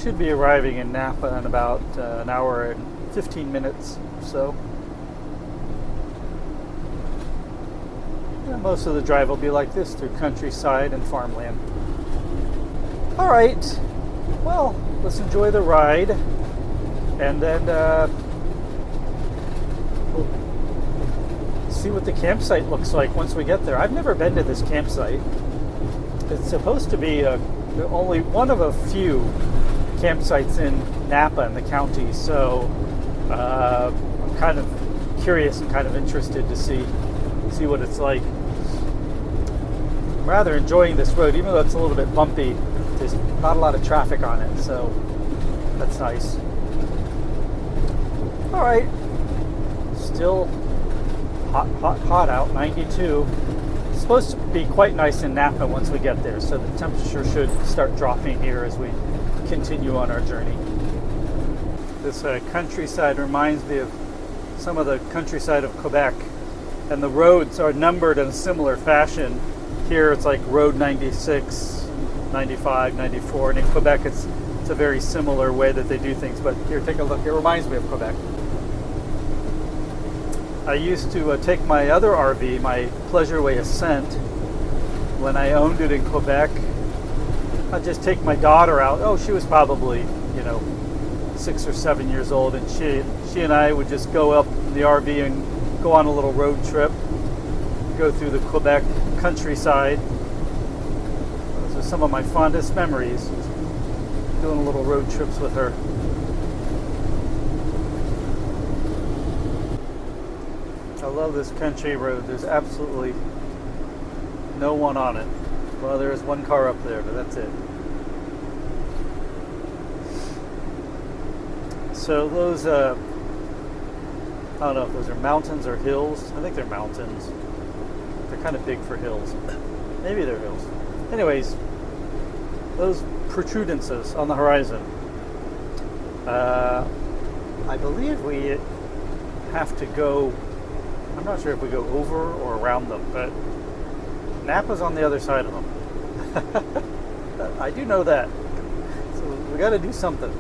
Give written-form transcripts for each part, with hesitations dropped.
should be arriving in Napa in about an hour and 15 minutes or so. And most of the drive will be like this, through countryside and farmland. All right, well, let's enjoy the ride, and then we'll see what the campsite looks like once we get there. I've never been to this campsite. It's supposed to be only one of a few campsites in Napa in the county, so I'm kind of curious and kind of interested to see what it's like. I'm rather enjoying this road, even though it's a little bit bumpy. There's not a lot of traffic on it, so that's nice. All right, still hot out, 92. It's supposed to be quite nice in Napa once we get there, so the temperature should start dropping here as we continue on our journey. This countryside reminds me of some of the countryside of Quebec, and the roads are numbered in a similar fashion. Here it's like Road 96, 95, 94, and in Quebec it's a very similar way that they do things. But here, take a look. It reminds me of Quebec. I used to take my other RV, my Pleasureway Ascent, when I owned it in Quebec. I'd just take my daughter out. Oh, she was probably, 6 or 7 years old, and she and I would just go up in the RV and go on a little road trip, go through the Quebec countryside. Those are some of my fondest memories, doing little road trips with her. I love this country road. There's absolutely no one on it. Well, there is one car up there, but that's it. So those, I don't know if those are mountains or hills. I think they're mountains. They're kind of big for hills. Maybe they're hills. Anyways, those protrudences on the horizon. I believe we have to go, I'm not sure if we go over or around them, but Napa's on the other side of them. I do know that. So we got to do something.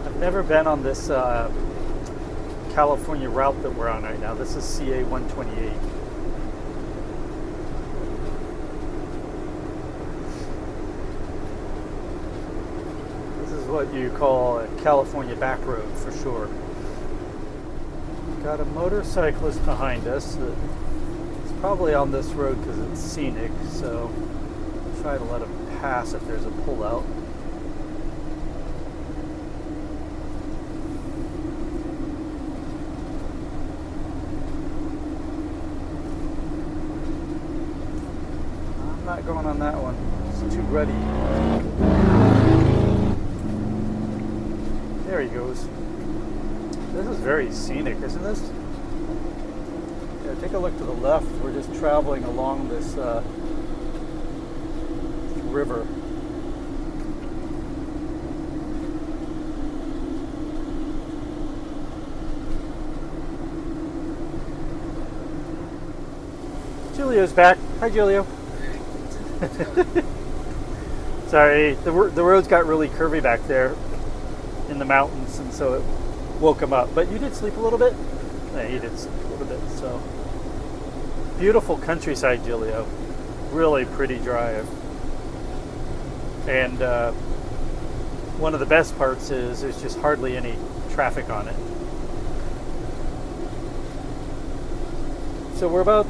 I've never been on this California route that we're on right now. This is CA 128. This is what you call a California back road for sure. Got a motorcyclist behind us that is probably on this road because it's scenic, so I'll try to let him pass if there's a pullout. I'm not going on that one. It's too ruddy. There he goes. This is very scenic, isn't this? Yeah, take a look to the left. We're just traveling along this river. Jilleo's back. Hi, Jilleo. Sorry, the roads got really curvy back there in the mountains, and so it woke him up. But you did sleep a little bit? Yeah, you did sleep a little bit. So beautiful countryside, Jilleo. Really pretty drive. And one of the best parts is there's just hardly any traffic on it. So we're about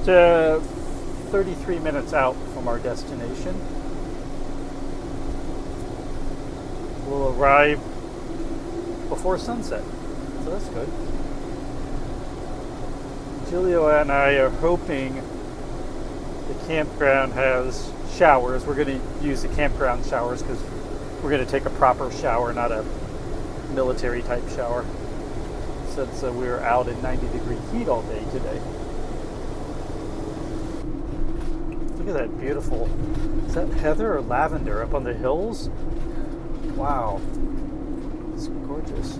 33 minutes out from our destination. We'll arrive before sunset. So that's good. Jilleo and I are hoping the campground has showers. We're going to use the campground showers because we're going to take a proper shower, not a military type shower, since we were out in 90-degree heat all day today. Look at that beautiful, is that heather or lavender up on the hills? Wow, it's gorgeous.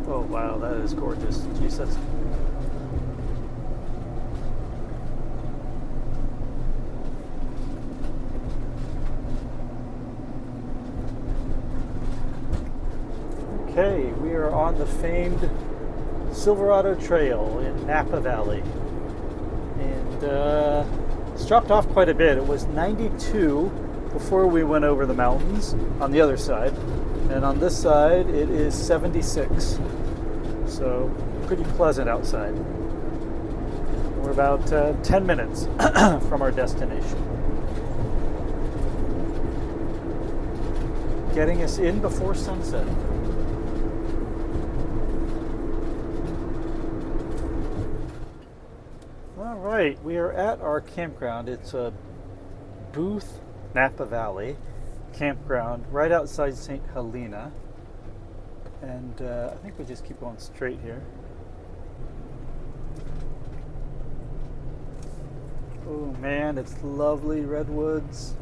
Oh, wow. That is gorgeous. Jesus. Okay, we are on the famed Silverado Trail in Napa Valley. And it's dropped off quite a bit. It was 92 before we went over the mountains on the other side. And on this side, it is 76. So pretty pleasant outside. We're about 10 minutes from our destination. Getting us in before sunset. All right, we are at our campground. It's a Booth-Napa Valley campground right outside St. Helena. And I think we just keep going straight here. Oh man, it's lovely redwoods.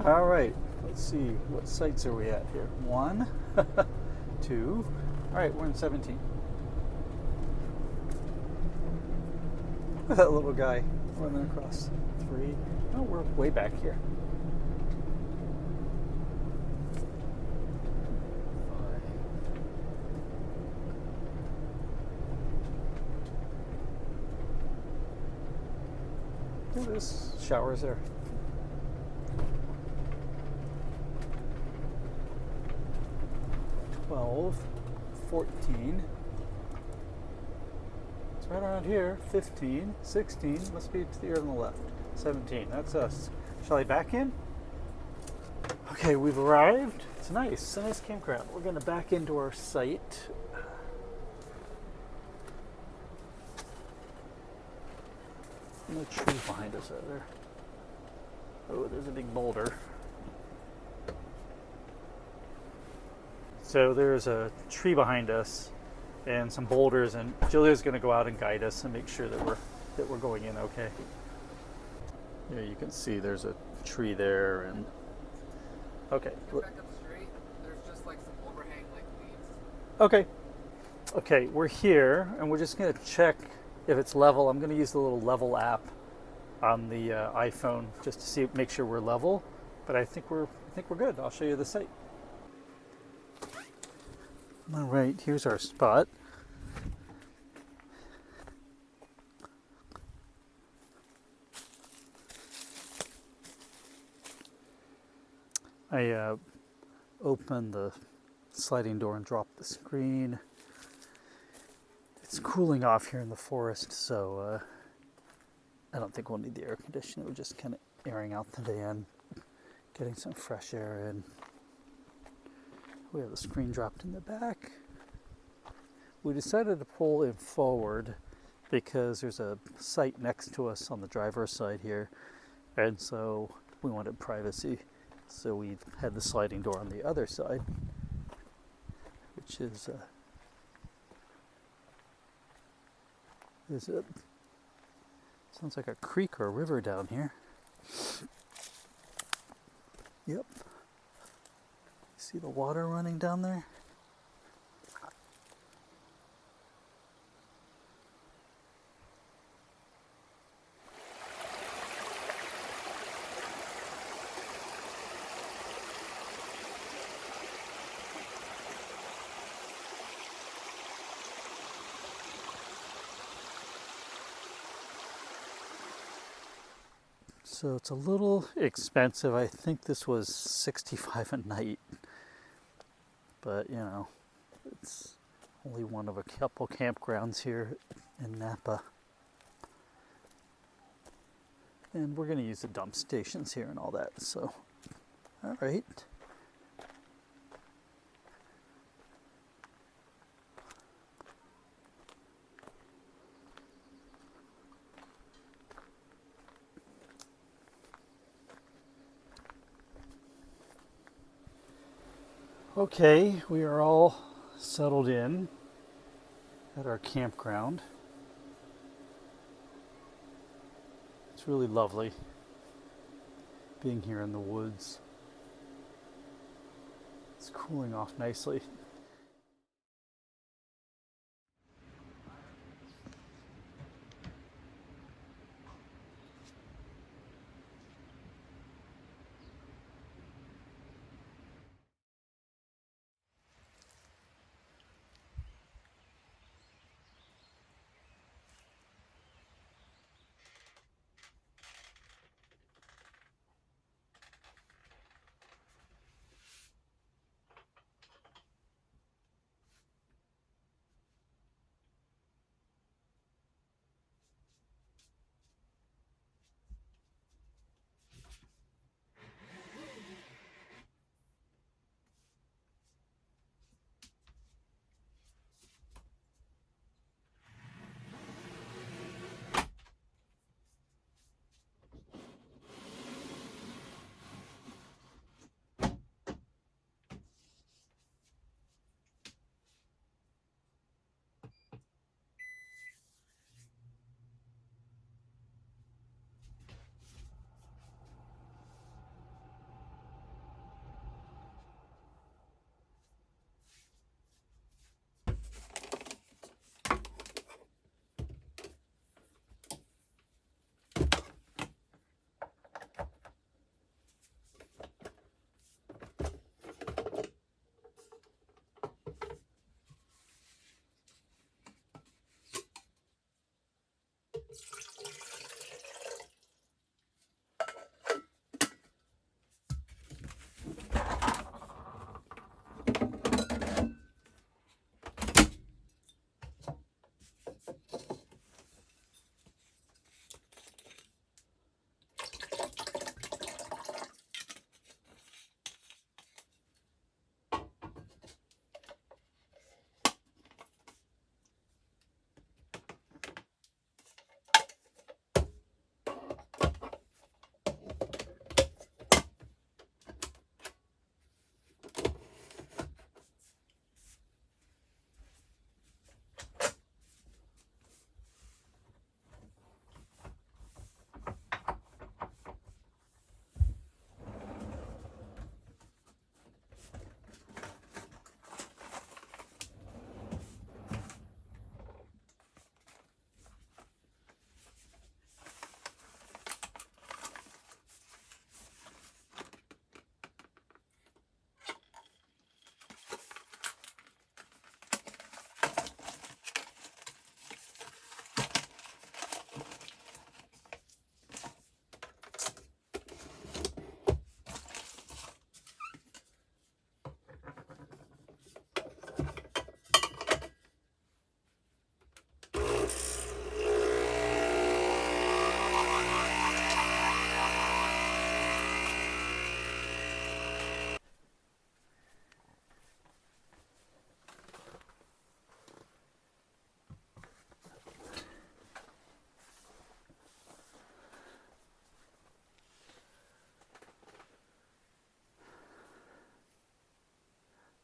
All right, let's see, what sites are we at here? 1, 2, all right, we're in 17. Look at that little guy running across. 3, oh, we're way back here. 5. Oh, there's showers there. 12, 14, it's right around here, 15, 16, must be to the ear on the left, 17, that's us. Shall I back in? Okay, we've arrived. It's nice, a nice campground. We're going to back into our site. And the tree behind us over there. Oh, there's a big boulder. So there's a tree behind us and some boulders, and Jilleo's going to go out and guide us and make sure that we're going in okay. Yeah, you can see there's a tree there, and okay. Back up the street, there's just like some overhang like weeds. Okay. Okay, we're here, and we're just going to check if it's level. I'm going to use the little level app on the iPhone just to make sure we're level. But I think we're good. I'll show you the site. All right, here's our spot. I opened the sliding door and dropped the screen. It's cooling off here in the forest, so I don't think we'll need the air conditioner. We're just kind of airing out the van, getting some fresh air in. We have the screen dropped in the back. We decided to pull it forward because there's a site next to us on the driver's side here, and so we wanted privacy. So we had the sliding door on the other side, which is it sounds like a creek or a river down here. Yep. See the water running down there? So it's a little expensive. I think this was $65 a night. But, you know, it's only one of a couple campgrounds here in Napa. And we're going to use the dump stations here and all that. So, all right. Okay, we are all settled in at our campground. It's really lovely being here in the woods. It's cooling off nicely.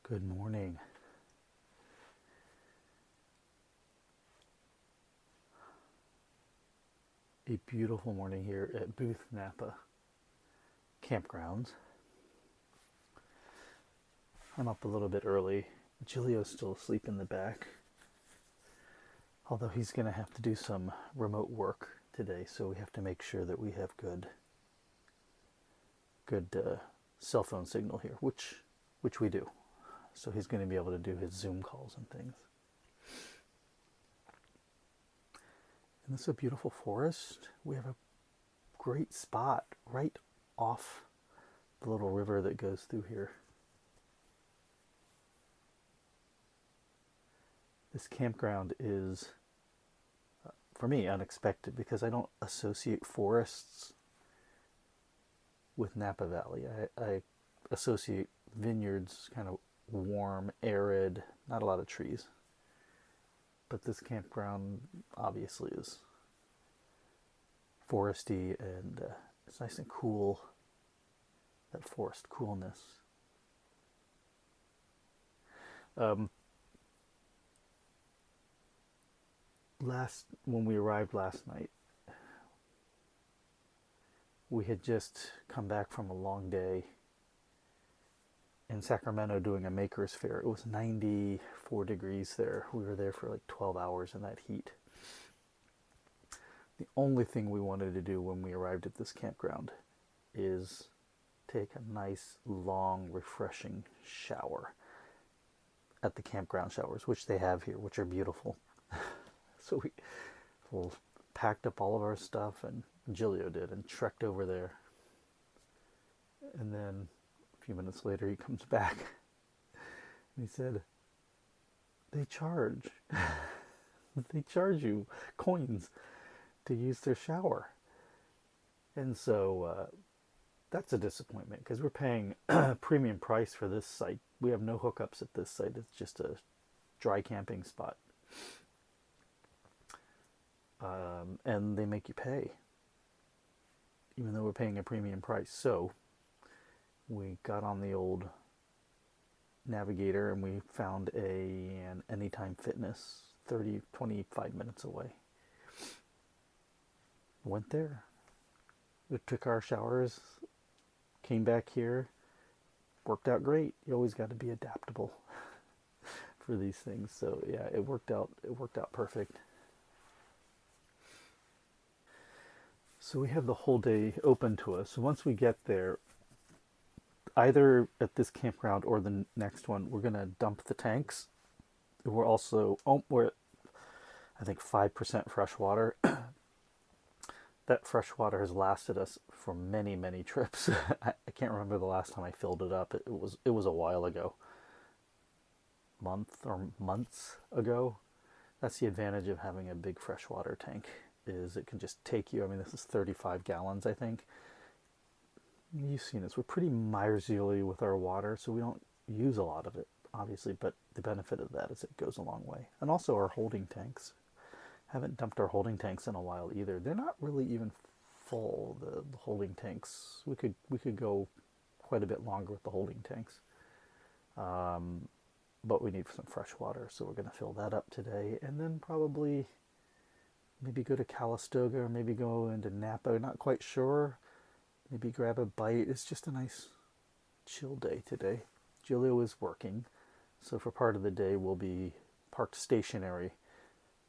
Good morning. A beautiful morning here at Booth-Napa Campgrounds. I'm up a little bit early. Jilleo's still asleep in the back, although he's going to have to do some remote work today, so we have to make sure that we have good cell phone signal here, which we do. So he's going to be able to do his Zoom calls and things. And this is a beautiful forest. We have a great spot right off the little river that goes through here. This campground is, for me, unexpected because I don't associate forests with Napa Valley. I associate vineyards, kind of warm, arid, not a lot of trees. But this campground obviously is foresty, and it's nice and cool, that forest coolness. When we arrived last night, we had just come back from a long day in Sacramento doing a maker's fair. It was 94 degrees there. We were there for like 12 hours in that heat. The only thing we wanted to do when we arrived at this campground is take a nice, long, refreshing shower at the campground showers, which they have here, which are beautiful. So we packed up all of our stuff, and Jilleo did, and trekked over there. And then a few minutes later, he comes back, and he said, they charge you coins to use their shower. And so that's a disappointment, because we're paying a premium price for this site. We have no hookups at this site. It's just a dry camping spot. And they make you pay, even though we're paying a premium price. So we got on the old navigator and we found an Anytime Fitness 25 minutes away. Went there. We took our showers, came back here, worked out great. You always got to be adaptable for these things. So yeah, it worked out perfect. So we have the whole day open to us. So once we get there, either at this campground or the next one, we're going to dump the tanks. We're also, we're at, I think, 5% fresh water. That fresh water has lasted us for many, many trips. I can't remember the last time I filled it up. It was a while ago. Months ago. That's the advantage of having a big freshwater tank, is it can just take you, I mean, this is 35 gallons, I think. You've seen this. We're pretty miserly with our water, so we don't use a lot of it, obviously, but the benefit of that is it goes a long way. And also our holding tanks. Haven't dumped our holding tanks in a while either. They're not really even full, the holding tanks. We could go quite a bit longer with the holding tanks. But we need some fresh water, so we're going to fill that up today, and then probably maybe go to Calistoga, or maybe go into Napa. Not quite sure. Maybe grab a bite. It's just a nice chill day today. Jilleo is working, so for part of the day we'll be parked stationary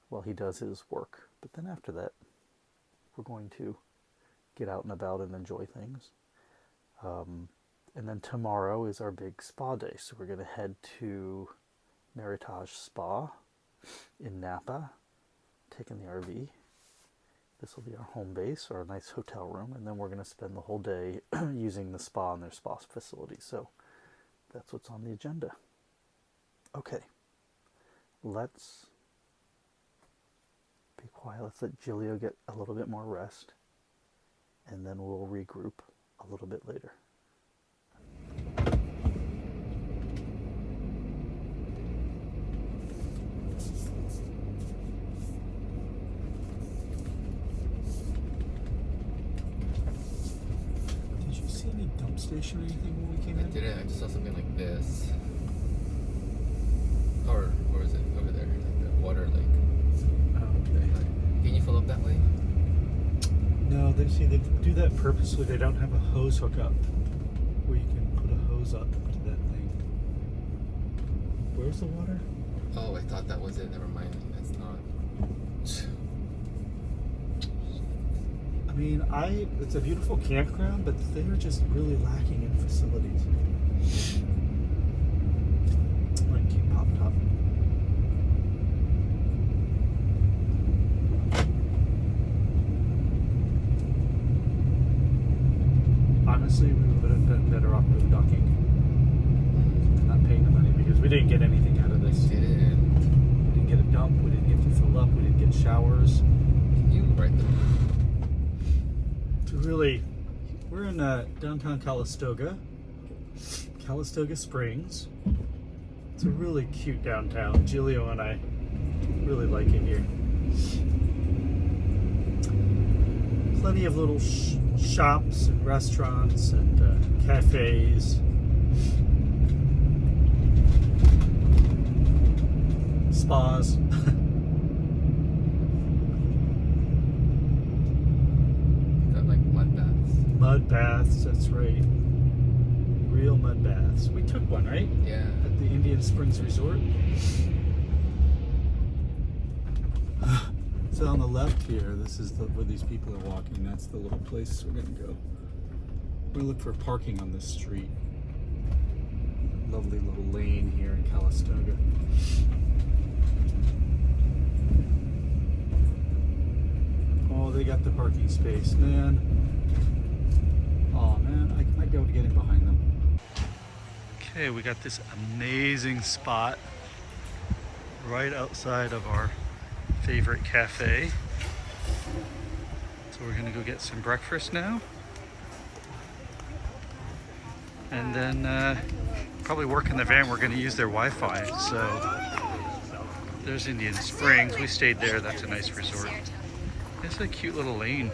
while he does his work. But then after that, we're going to get out and about and enjoy things. And then tomorrow is our big spa day. So we're going to head to Meritage Spa in Napa, taking the RV. This will be our home base, or a nice hotel room. And then we're going to spend the whole day using the spa and their spa facility. So that's what's on the agenda. Okay, let's be quiet. Let's let Jilleo get a little bit more rest, and then we'll regroup a little bit later. Did you see any dump station or anything when we came in? I didn't. I just saw something like this. Or where is it? Over there, like the water lake. Can you fill up that way? No, they do that purposely. They don't have a hose hookup where you can put a hose up to that thing. Where's the water? Oh, I thought that was it. Never mind. It's not. I mean, it's a beautiful campground, but they're just really lacking in facilities. Like keep popped up. Honestly, we would have been better off boondocking, not paying the money, because we didn't get anything out of this. We didn't get a dump, we didn't get to fill up, we didn't get showers. Can you write them? So really, we're in downtown Calistoga Springs. It's a really cute downtown. Jilleo and I really like it here. Plenty of little shops and restaurants and cafes. spas. Got like mud baths. Mud baths, that's right. Real mud baths. We took one, right? Yeah. At the Indian Springs Resort. So on the left here, this is where these people are walking. That's the little place we're gonna go. We're gonna look for parking on this street. Lovely little lane here in Calistoga. Oh, they got the parking space, man. Oh man, I might be able to get in behind them. Okay, we got this amazing spot right outside of our favorite cafe. So we're gonna go get some breakfast now. And then probably work in the van. We're gonna use their Wi-Fi. So there's Indian Springs. We stayed there. That's a nice resort. It's a cute little lane.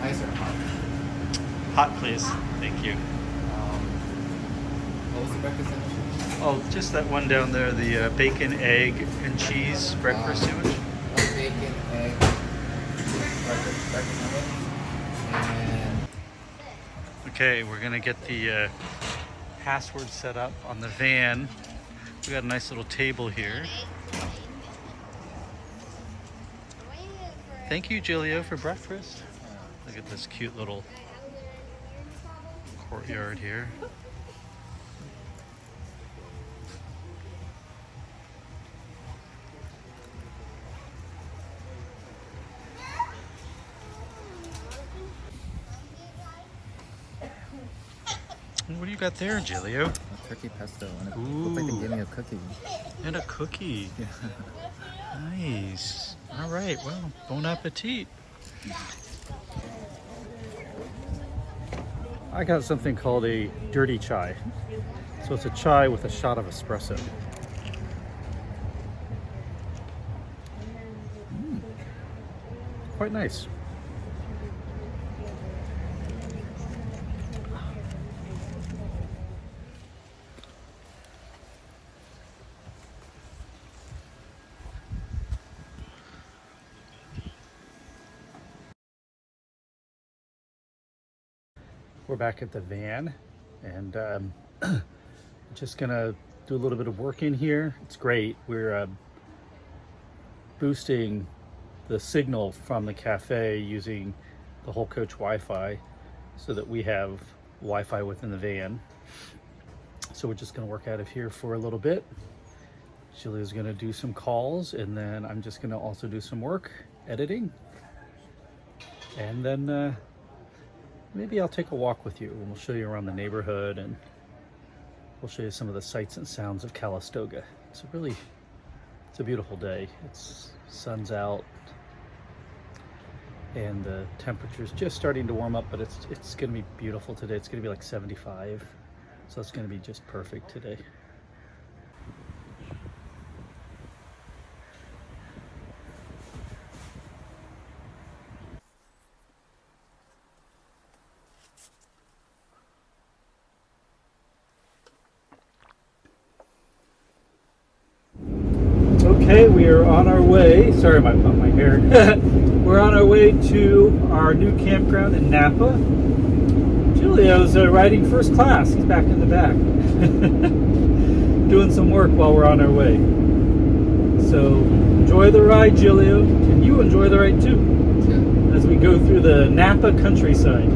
Ice or hot? Hot, please. Thank you. What was the breakfast sandwich? Oh, just that one down there, the bacon, egg, and cheese breakfast sandwich. Bacon, egg, breakfast sandwich, and Okay, we're gonna get the password set up on the van. We got a nice little table here. Thank you, Jilleo, for breakfast. Look at this cute little courtyard here. What do you got there, Jilleo? a turkey pesto, and it Ooh. looked like they gave me a cookie. And a cookie. Yeah. Nice. All right. Well, bon appetit. I got something called a dirty chai. So it's a chai with a shot of espresso. Quite nice. We're back at the van, and just gonna do a little bit of work in here. It's great. We're boosting the signal from the cafe using the whole coach Wi-Fi so that we have Wi-Fi within the van. So we're just gonna work out of here for a little bit. Jilleo's gonna do some calls, and then I'm just gonna also do some work, editing. And then maybe I'll take a walk with you and we'll show you around the neighborhood, and we'll show you some of the sights and sounds of Calistoga. It's a beautiful day. It's sun's out and the temperature's just starting to warm up, but it's gonna be beautiful today. It's gonna be like 75, so it's gonna be just perfect today. Okay, we are on our way. Sorry about my hair. We're on our way to our new campground in Napa. Jilleo's riding first class. He's back in the back. Doing some work while we're on our way. So enjoy the ride, Jilleo, and you enjoy the ride too, as we go through the Napa countryside.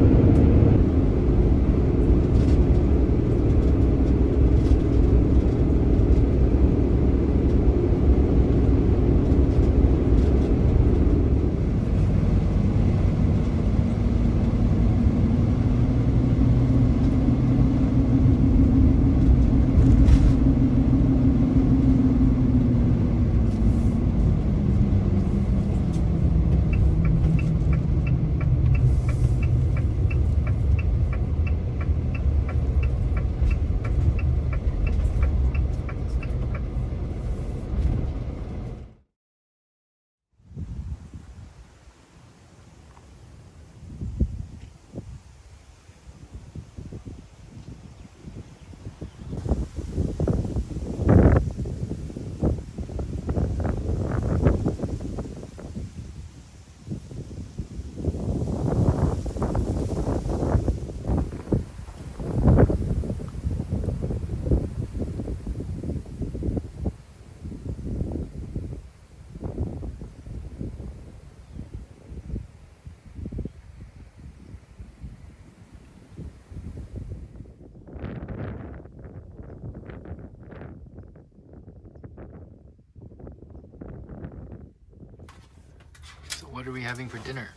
What are we having for dinner?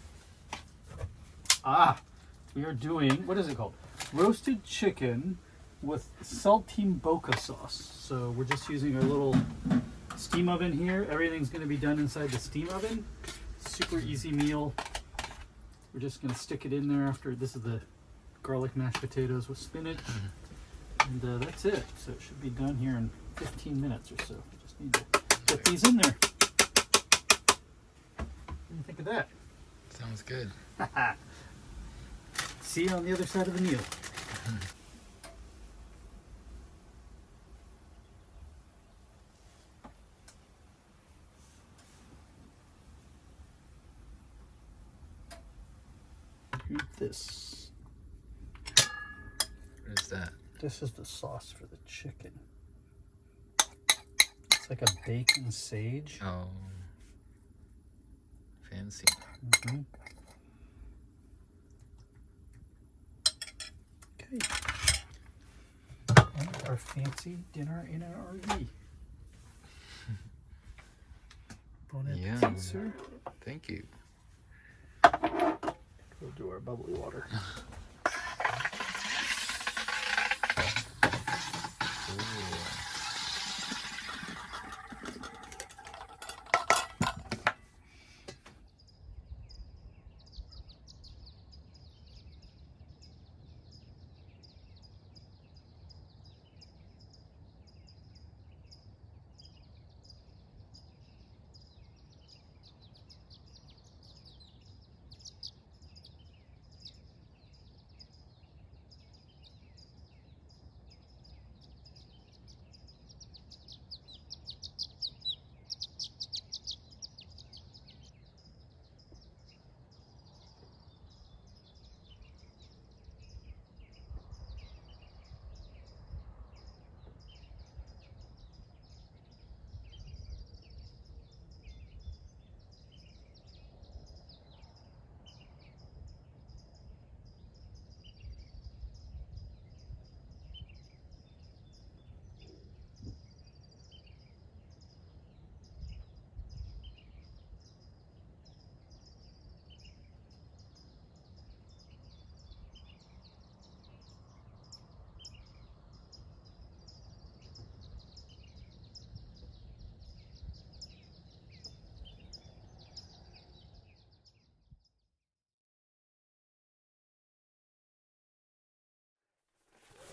We are doing, what is it called? Roasted chicken with Saltimbocca sauce. So we're just using our little steam oven here. Everything's going to be done inside the steam oven. Super easy meal. We're just going to stick it in there after. This is the garlic mashed potatoes with spinach. And that's it. So it should be done here in 15 minutes or so. We just need to get these in there. What do you think of that? Sounds good. See you on the other side of the meal. Eat this. What is that? This is the sauce for the chicken. It's like a bacon sage. Oh. Fancy. Mm-hmm. Okay. And our fancy dinner in an RV. Bon Yeah. appetit, sir. Thank you. We'll do our bubbly water.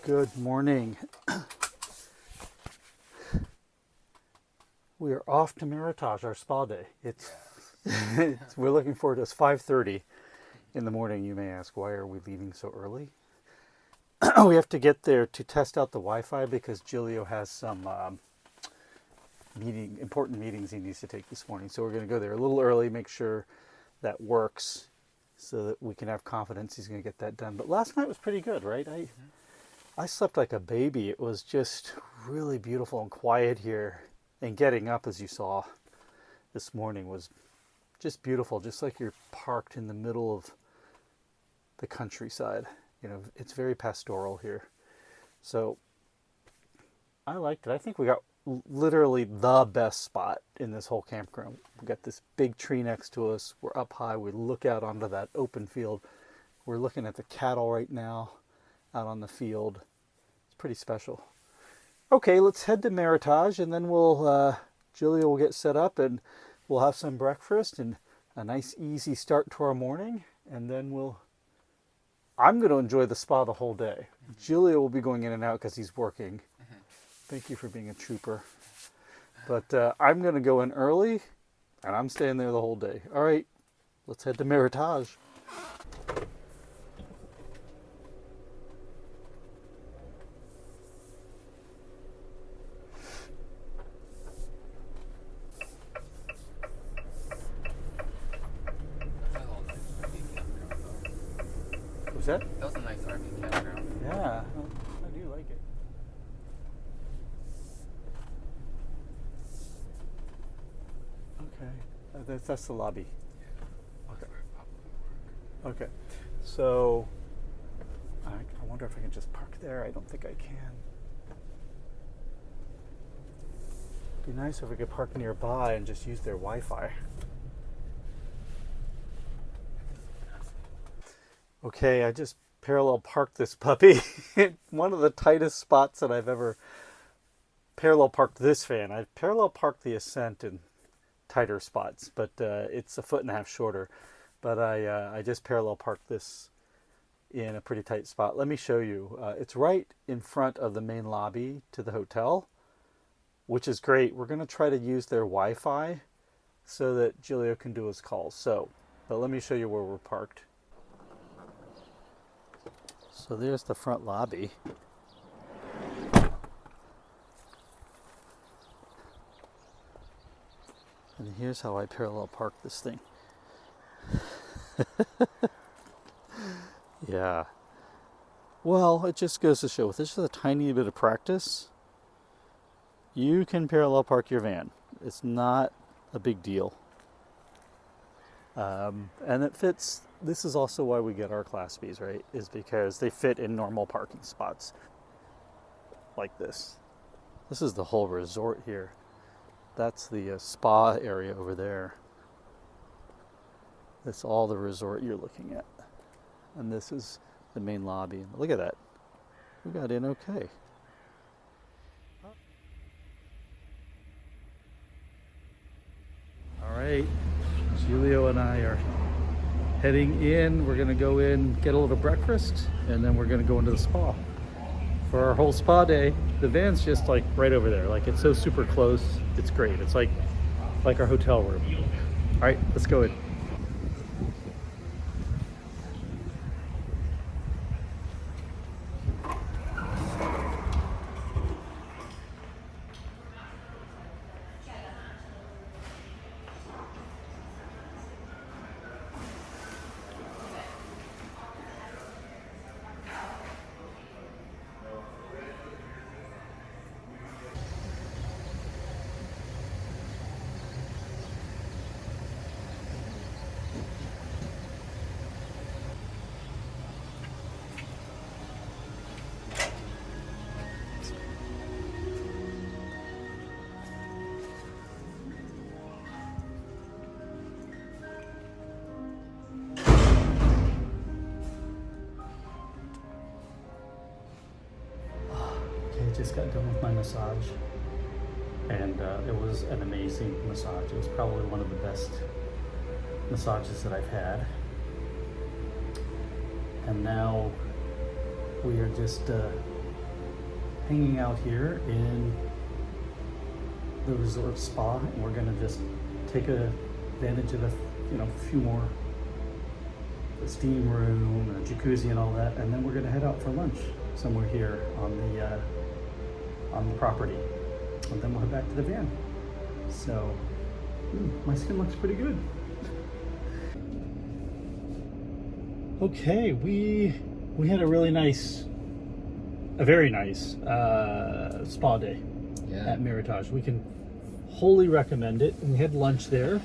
Good morning. We are off to Meritage, our spa day. We're looking forward to it. It's 5:30 in the morning. You may ask, why are we leaving so early? We have to get there to test out the Wi-Fi because Jilleo has some important meetings he needs to take this morning. So we're going to go there a little early, make sure that works so that we can have confidence he's going to get that done. But last night was pretty good, right? I slept like a baby. It was just really beautiful and quiet here. And getting up, as you saw this morning, was just beautiful. Just like you're parked in the middle of the countryside. You know, it's very pastoral here. So I liked it. I think we got literally the best spot in this whole campground. We got this big tree next to us. We're up high. We look out onto that open field. We're looking at the cattle right now out on the field. It's pretty special. Okay, let's head to Meritage, and then Jilleo will get set up, and we'll have some breakfast and a nice easy start to our morning, and then I'm going to enjoy the spa the whole day. Jilleo will be going in and out because he's working. Thank you for being a trooper. But I'm going to go in early, and I'm staying there the whole day. All right, let's head to Meritage. Was that? That was a nice RV campground. Yeah, I do like it. Okay, that's the lobby. Okay. Okay, so I wonder if I can just park there. I don't think I can. It'd be nice if we could park nearby and just use their Wi-Fi. Okay, I just parallel parked this puppy. One of the tightest spots that I've ever parallel parked this van. I've parallel parked the Ascent in tighter spots, but it's a 1.5 feet shorter. But I just parallel parked this in a pretty tight spot. Let me show you. It's right in front of the main lobby to the hotel, which is great. We're going to try to use their Wi-Fi so that Jilleo can do his calls. But let me show you where we're parked. So there's the front lobby. And here's how I parallel park this thing. Yeah. Well, it just goes to show, with just a tiny bit of practice, you can parallel park your van. It's not a big deal. And it fits. This is also why we get our Class Bs, right? Is because they fit in normal parking spots like this. This is the whole resort here. That's the spa area over there. That's all the resort you're looking at. And this is the main lobby. Look at that. We got in okay. All right. Jilleo and I are heading in. We're going to go in, get a little breakfast, and then we're going to go into the spa for our whole spa day. The van's just like right over there. Like, it's so super close. It's great. It's like our hotel room. All right, let's go in. Just got done with my massage, and it was an amazing massage. It was probably one of the best massages that I've had. And now we are just hanging out here in the resort spa, and we're gonna just take advantage of a few more, the steam room and the jacuzzi and all that, and then we're gonna head out for lunch somewhere here on the property, and then we'll head back to the van. So my skin looks pretty good. Okay, we had a very nice spa day at Meritage. We can wholly recommend it. We had lunch there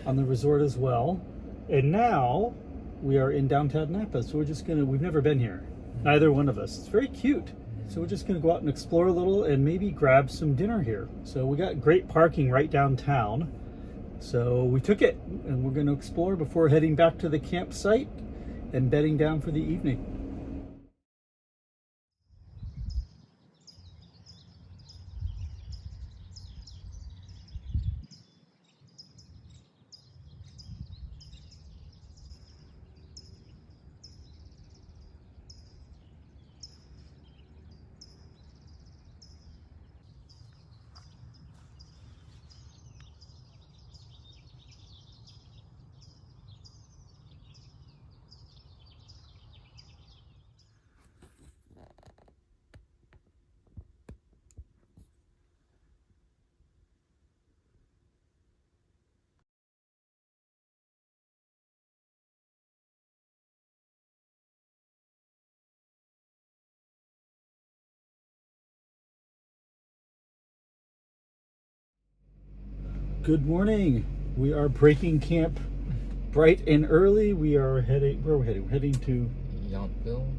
on the resort as well, and now we are in downtown Napa. So we've never been here, neither one of us. It's very cute. So we're just going to go out and explore a little and maybe grab some dinner here. So we got great parking right downtown. So we took it, and we're going to explore before heading back to the campsite and bedding down for the evening. Good morning. We are breaking camp bright and early. We are heading, where are we heading? We're heading to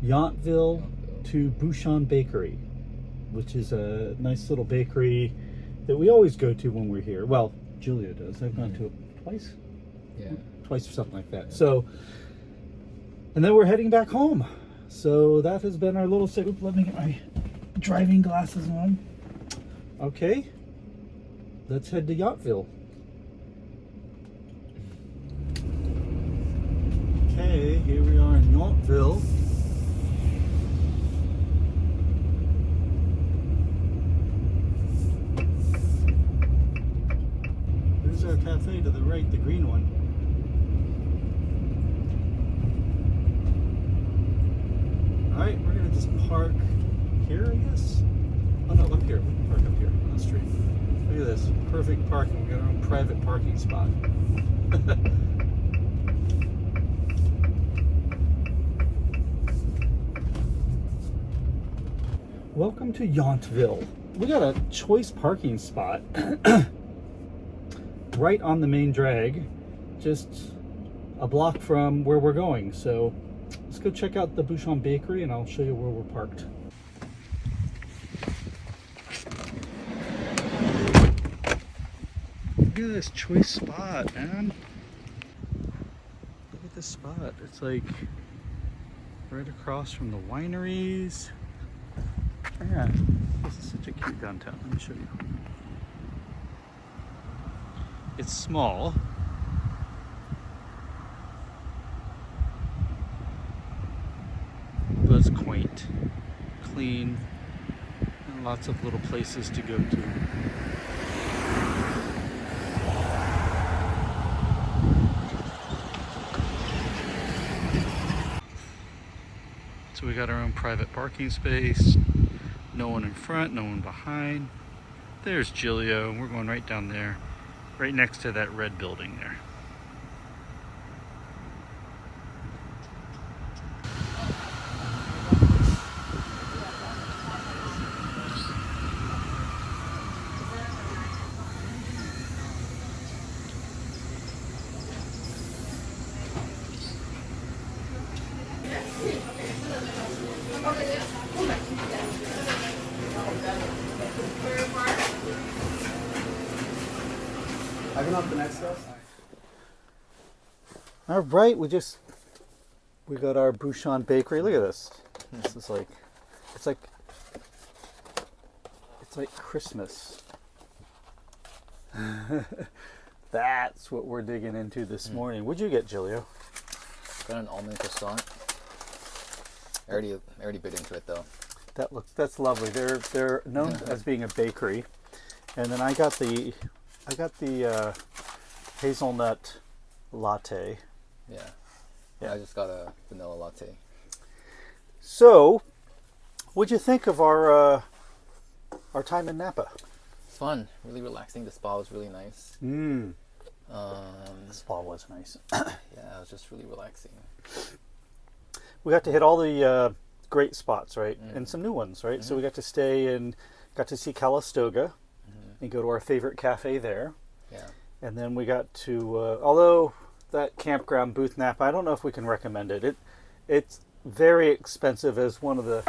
Yountville to Bouchon Bakery, which is a nice little bakery that we always go to when we're here. Well, Jilleo does. I've gone to it twice? Yeah. Twice or something like that. So And then we're heading back home. So that has been our little segment. Let me get my driving glasses on. Okay, let's head to Yountville. Okay, here we are in Yountville. There's our cafe to the right, the green one. Alright, we're gonna just park here, I guess? Oh no, up here. We can park up here on the street. Look at this. Perfect parking. We got our own private parking spot. Welcome to Yountville. We got a choice parking spot right on the main drag, just a block from where we're going. So let's go check out the Bouchon bakery and I'll show you where we're parked. Look at this choice spot, man. Look at this spot. It's like right across from the wineries. Yeah, this is such a cute downtown. Let me show you. It's small. But it's quaint, clean, and lots of little places to go to. So we got our own private parking space. No one in front, no one behind. There's Jilleo, and we're going right down there, right next to that red building there. I can up the next stuff. All right, we got our Bouchon bakery. Look at this. This is like, it's like Christmas. That's what we're digging into this morning. What'd you get, Jilleo? Got an almond croissant. I already bit into it though. That's lovely. They're known as being a bakery, and then I got the hazelnut latte. Yeah. I just got a vanilla latte. So, what'd you think of our time in Napa? It's fun, really relaxing. The spa was really nice. The spa was nice. Yeah, it was just really relaxing. We got to hit all the great spots, right? And some new ones, right? So we got to got to see Calistoga and go to our favorite cafe there. Yeah. And then we got to, although that campground Booth-Napa, I don't know if we can recommend it. It's very expensive, as one of the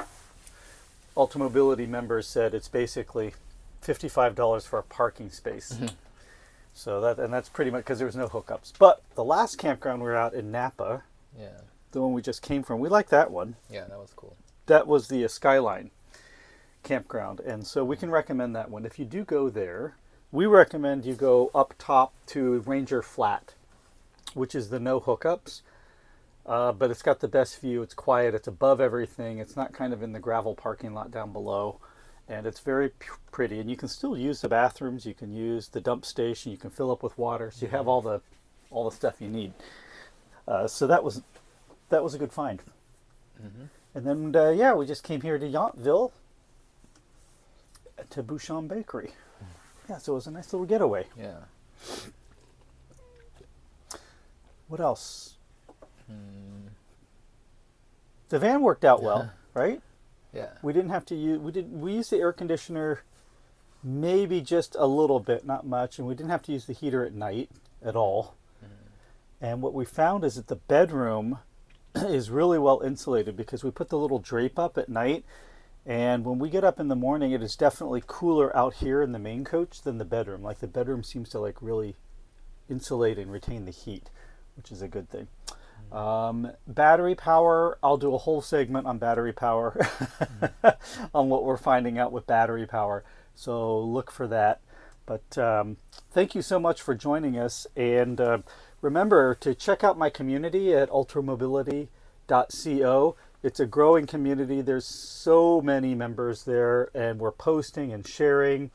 Ultramobility members said. It's basically $55 for a parking space. So that's pretty much because there was no hookups. But the last campground we were out in Napa, the one we just came from, we liked that one. Yeah, that was cool. That was the Skyline campground, and so we can recommend that one. If you do go there, we recommend you go up top to Ranger Flat, which is the no hookups, but it's got the best view. It's quiet, it's above everything, it's not kind of in the gravel parking lot down below, and it's very pretty. And you can still use the bathrooms, you can use the dump station, you can fill up with water, so you have all the stuff you need. So that was a good find. And then we just came here to Yountville, to Bouchon Bakery. Yeah, so it was a nice little getaway. Yeah. What else? The van worked out well, right? Yeah. We didn't have to use, we used the air conditioner maybe just a little bit, not much, and we didn't have to use the heater at night at all. And what we found is that the bedroom is really well insulated, because we put the little drape up at night, and when we get up in the morning, it is definitely cooler out here in the main coach than the bedroom. Like, the bedroom seems to like really insulate and retain the heat, which is a good thing. Battery power, I'll do a whole segment on battery power, on what we're finding out with battery power. So look for that. But thank you so much for joining us. And remember to check out my community at ultramobility.co. It's a growing community. There's so many members there, and we're posting and sharing.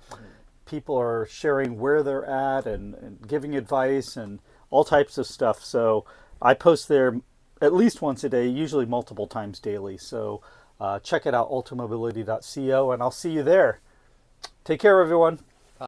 People are sharing where they're at and giving advice and all types of stuff. So I post there at least once a day, usually multiple times daily. So check it out, ultramobility.co, and I'll see you there. Take care, everyone.